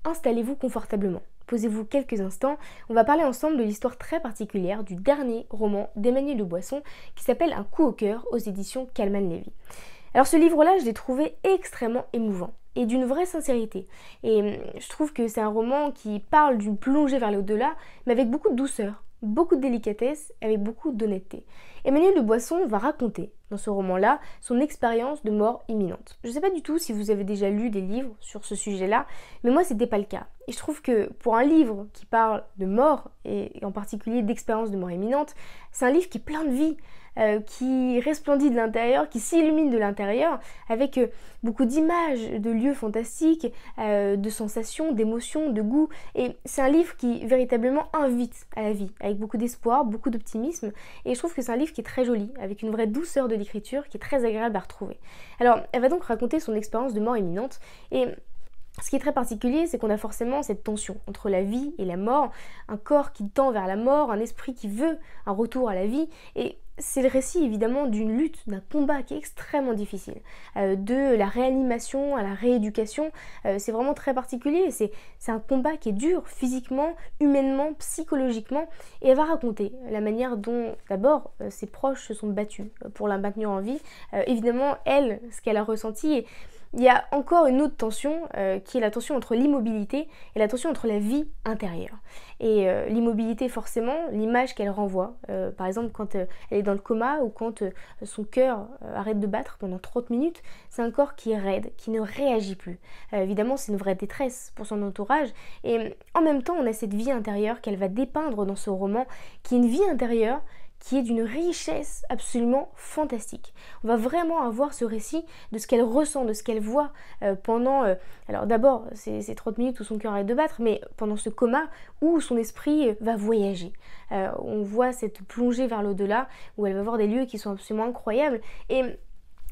installez-vous confortablement. Posez-vous quelques instants, on va parler ensemble de l'histoire très particulière du dernier roman d'Emmanuel de Boisson qui s'appelle Un coup au cœur aux éditions Calman Lévy. Alors ce livre-là, je l'ai trouvé extrêmement émouvant et d'une vraie sincérité. Et je trouve que c'est un roman qui parle d'une plongée vers l'au-delà, mais avec beaucoup de douceur, beaucoup de délicatesse, avec beaucoup d'honnêteté. Emmanuel de Boisson va raconter dans ce roman-là son expérience de mort imminente. Je ne sais pas du tout si vous avez déjà lu des livres sur ce sujet-là, mais moi c'était pas le cas. Et je trouve que pour un livre qui parle de mort, et en particulier d'expérience de mort imminente, c'est un livre qui est plein de vie, qui resplendit de l'intérieur, qui s'illumine de l'intérieur, avec beaucoup d'images, de lieux fantastiques, de sensations, d'émotions, de goûts. Et c'est un livre qui véritablement invite à la vie, avec beaucoup d'espoir, beaucoup d'optimisme. Et je trouve que c'est un livre qui est très joli, avec une vraie douceur de l'écriture, qui est très agréable à retrouver. Alors, elle va donc raconter son expérience de mort imminente, et ce qui est très particulier, c'est qu'on a forcément cette tension entre la vie et la mort, un corps qui tend vers la mort, un esprit qui veut un retour à la vie, et c'est le récit évidemment d'une lutte, d'un combat qui est extrêmement difficile, de la réanimation à la rééducation, c'est vraiment très particulier, c'est un combat qui est dur physiquement, humainement, psychologiquement, et elle va raconter la manière dont d'abord ses proches se sont battus pour la maintenir en vie, évidemment elle, ce qu'elle a ressenti, et il y a encore une autre tension qui est la tension entre l'immobilité et la tension entre la vie intérieure. Et l'immobilité forcément, l'image qu'elle renvoie, par exemple quand elle est dans le coma ou quand son cœur arrête de battre pendant 30 minutes, c'est un corps qui est raide, qui ne réagit plus. Évidemment c'est une vraie détresse pour son entourage et en même temps on a cette vie intérieure qu'elle va dépeindre dans ce roman, qui est une vie intérieure qui est d'une richesse absolument fantastique. On va vraiment avoir ce récit de ce qu'elle ressent, de ce qu'elle voit pendant, alors d'abord ces 30 minutes où son cœur arrête de battre, mais pendant ce coma où son esprit va voyager. On voit cette plongée vers l'au-delà où elle va voir des lieux qui sont absolument incroyables et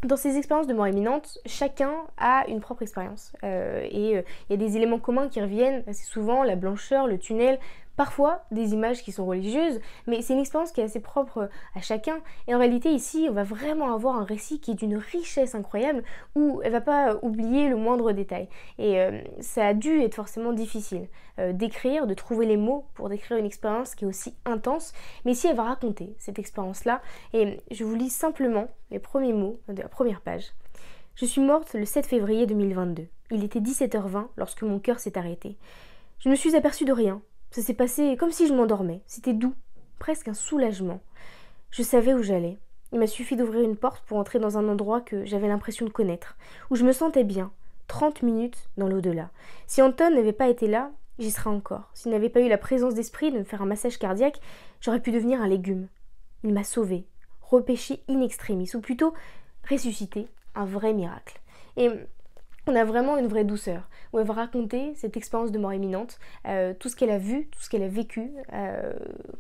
dans ces expériences de mort imminente, chacun a une propre expérience et il y a des éléments communs qui reviennent assez souvent, la blancheur, le tunnel, parfois des images qui sont religieuses, mais c'est une expérience qui est assez propre à chacun. Et en réalité ici, on va vraiment avoir un récit qui est d'une richesse incroyable où elle va pas oublier le moindre détail. Et ça a dû être forcément difficile d'écrire, de trouver les mots pour décrire une expérience qui est aussi intense. Mais ici, elle va raconter cette expérience-là. Et je vous lis simplement les premiers mots de la première page. Je suis morte le 7 février 2022. Il était 17h20 lorsque mon cœur s'est arrêté. Je ne me suis aperçue de rien. Ça s'est passé comme si je m'endormais. C'était doux, presque un soulagement. Je savais où j'allais. Il m'a suffi d'ouvrir une porte pour entrer dans un endroit que j'avais l'impression de connaître, où je me sentais bien. 30 minutes dans l'au-delà. Si Anton n'avait pas été là, j'y serais encore. S'il n'avait pas eu la présence d'esprit de me faire un massage cardiaque, j'aurais pu devenir un légume. Il m'a sauvée, repêchée in extremis, ou plutôt ressuscité, un vrai miracle. Et on a vraiment une vraie douceur, où elle va raconter cette expérience de mort imminente, tout ce qu'elle a vu, tout ce qu'elle a vécu,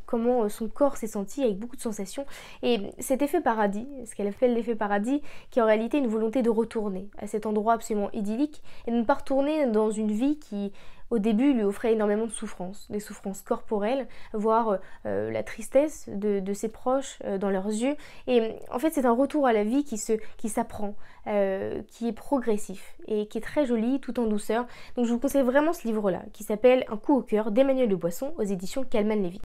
comment son corps s'est senti avec beaucoup de sensations. Et cet effet paradis, ce qu'elle appelle l'effet paradis, qui est en réalité une volonté de retourner à cet endroit absolument idyllique, et de ne pas retourner dans une vie qui, au début, lui offrait énormément de souffrances, des souffrances corporelles, voire la tristesse de ses proches dans leurs yeux. Et en fait, c'est un retour à la vie qui s'apprend, qui est progressif et qui est très joli, tout en douceur. Donc je vous conseille vraiment ce livre-là, qui s'appelle Un coup au cœur d'Emmanuel de Boisson aux éditions Calman Lévy.